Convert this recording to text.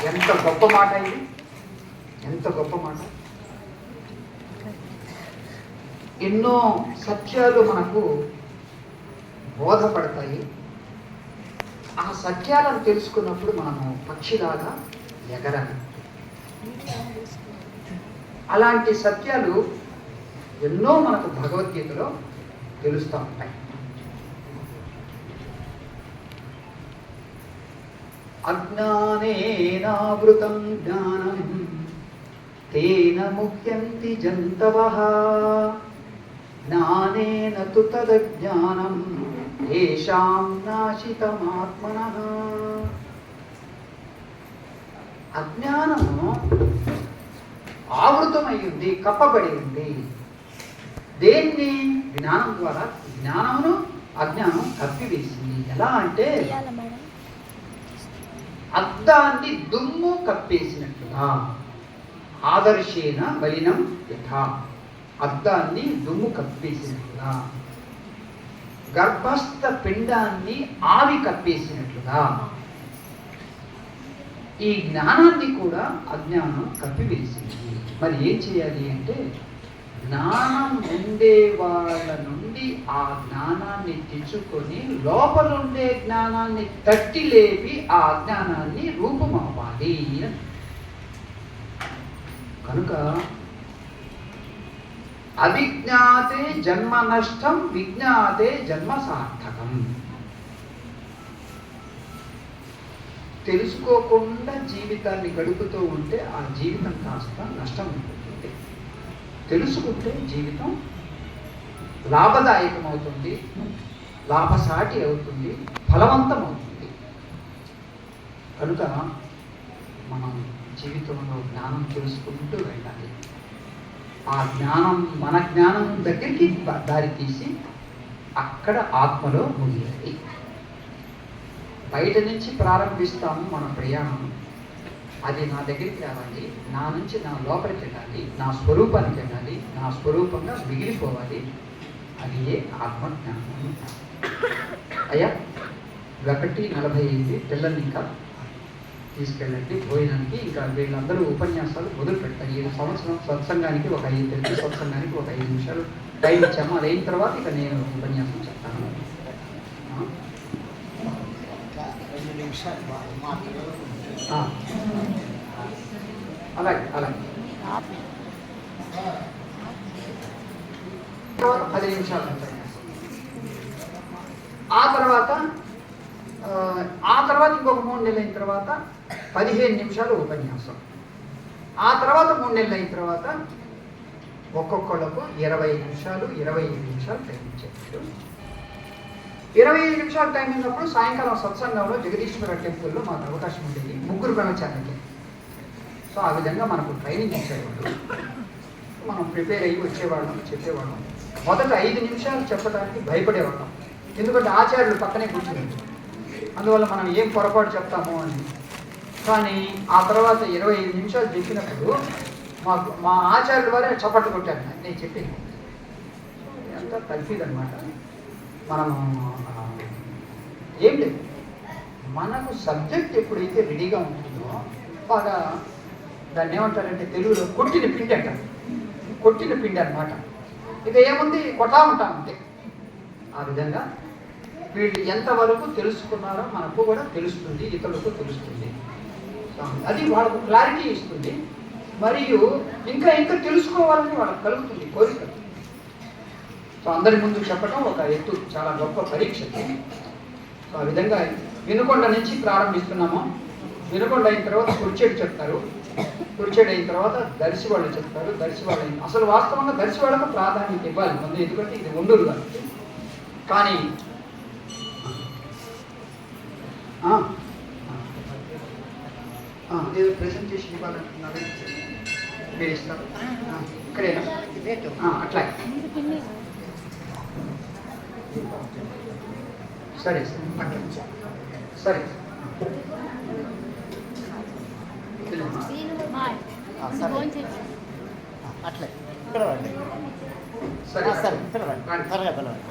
ఎంత గొప్ప మాట ఇది, ఎంత గొప్ప మాట. ఎన్నో సత్యాలు మనకు బోధపడతాయి. ఆ సత్యాలను తెలుసుకున్నప్పుడు మనము పక్షిలాగా ఎగరాలి. అలాంటి సత్యాలు ఎన్నో మనకు భగవద్గీతలో తెలుస్తూ ఉంటాయి. అజ్ఞానేనావృతం జ్ఞానం తేన ముహ్యంతి జంతవః జ్ఞానేన తు తదజ్ఞానం ఏషాం నాశితమాత్మనః. అజ్ఞానము ఆవృతమై ఉంది, కప్పబడి ఉంది. దేన్ని? జ్ఞానం ద్వారా. జ్ఞానమును అజ్ఞానం కప్పివేసింది. ఎలా అంటే అద్దాన్ని దుమ్ము కప్పేసినట్లుగా. ఆదర్శేన బలినం యథా. అద్దాన్ని దుమ్ము కప్పేసినట్లుగా, గర్భస్థ పిండాన్ని ఆవి కప్పేసినట్లుగా ఈ జ్ఞానాన్ని కూడా అజ్ఞానం కప్పివేసింది. మరి ఏం చేయాలి అంటే జ్ఞానం ఉండే వాళ్ళ నుండి ఆ జ్ఞానాన్ని తెచ్చుకొని లోపలుండే జ్ఞానాన్ని తట్టి లేపి ఆ అజ్ఞానాన్ని రూపమవ్వాలి. కనుక అవిజ్ఞాతే జన్మ నష్టం, విజ్ఞాతే జన్మ సార్థకం. తెలుసుకోకుండా జీవితాన్ని గడుపుతూ ఉంటే ఆ జీవితం కాస్త నష్టం ఉంటుంది. తెలుసుకుంటే జీవితం లాభదాయకమవుతుంది, లాభసాటి అవుతుంది, ఫలవంతం అవుతుంది. కనుక మనం జీవితంలో జ్ఞానం తెలుసుకుంటూ వెళ్ళాలి. ఆ జ్ఞానం మన జ్ఞానం దగ్గరికి దారి తీసి అక్కడ ఆత్మలో ముగియాలి. బయట నుంచి ప్రారంభిస్తాము మన ప్రయాణం. అది నా దగ్గరికి రావాలి, నా నుంచి నా లోపలికి వెళ్ళాలి, నా స్వరూపానికి వెళ్ళాలి, నా స్వరూపంగా మిగిలిపోవాలి. అది ఏ ఆత్మజ్ఞానం. అయ్యా 1:45 పిల్లల్ని ఇంకా తీసుకెళ్ళండి భోజనానికి. ఇంకా వీళ్ళందరూ ఉపన్యాసాలు మొదలు పెడతారు. ఈ సంవత్సరం సత్సంగానికి ఒక 5 తెలుగు సత్సంగానికి ఒక 5 నిమిషాలు టైం ఇచ్చాము. అది అయిన తర్వాత ఇక నేను ఉపన్యాసం చెప్తాను. అలాగే అలాగే 10 నిమిషాలు ఆ తర్వాత ఇంకొక 3 నెలలు అయిన తర్వాత 15 నిమిషాలు ఉపన్యాసం. ఆ తర్వాత 3 నెలలు అయిన తర్వాత ఒక్కొక్కళ్ళకు 20 నిమిషాలు 25 నిమిషాలు టైం ఇచ్చారు. 25 నిమిషాలు టైం ఉన్నప్పుడు సాయంకాలం సత్సంగంలో జగదీశ్వర టెంపుల్లో మాకు అవకాశం ఉండేది. 3 బ్రహ్మచారులకి. సో ఆ విధంగా మనకు ట్రైనింగ్ ఇచ్చేవాళ్ళు. మనం ప్రిపేర్ అయ్యి వచ్చేవాళ్ళం, చెప్పేవాళ్ళం. మొదట 5 నిమిషాలు చెప్పడానికి భయపడేవాళ్ళం. ఎందుకంటే ఆచార్యులు పక్కనే కూర్చునేది. అందువల్ల మనం ఏం పొరపాటు చెప్తాము అని. కానీ ఆ తర్వాత 25 నిమిషాలు చెప్పినప్పుడు మా ఆచార్యుల వారే చప్పట్లు కొట్టారు. నేను చెప్పింది అంతా తల్పిదనమాట. మనము ఏం లేదు, మనకు సబ్జెక్ట్ ఎప్పుడైతే రెడీగా ఉంటుందో బాగా దాన్ని ఏమంటారంటే తెలుగులో కొట్టిన పిండి అంటారు. కొట్టిన పిండి అనమాట. ఇక ఏముంది, కొట్టా ఉంటాం అంతే. ఆ విధంగా వీళ్ళు ఎంతవరకు తెలుసుకున్నారో మనకు కూడా తెలుస్తుంది, ఇతరులకు తెలుస్తుంది. అది వాళ్ళకు క్లారిటీ ఇస్తుంది. మరియు ఇంకా తెలుసుకోవాలని వాళ్ళకి కలుగుతుంది కోరిక. సో అందరి ముందు చెప్పడం ఒక ఎత్తు, చాలా గొప్ప పరీక్ష. సో ఆ విధంగా వినుకొండ నుంచి ప్రారంభిస్తున్నాము. వినుకొండ అయిన తర్వాత కుర్చేడు చెప్తారు. కుర్చేడు అయిన తర్వాత దర్శి వాళ్ళు చెప్తారు. దర్శి వాళ్ళు అసలు వాస్తవంగా దర్శి వాళ్ళకు ప్రాధాన్యత ఇవ్వాలి ముందు, ఎందుకంటే ఇది ఉండూరు కాబట్టి. కానీ ఏదో ప్రెజెంటేషన్ ఇవ్వాలంటున్నారు, మీరు ఇస్తారు ఇక్కడేనా? అట్లా సరే అట్లా సరే అట్లే ఇక్కడ రండి. సరే సరే ఇక్కడ రండి. త్వరగా పిలవండి.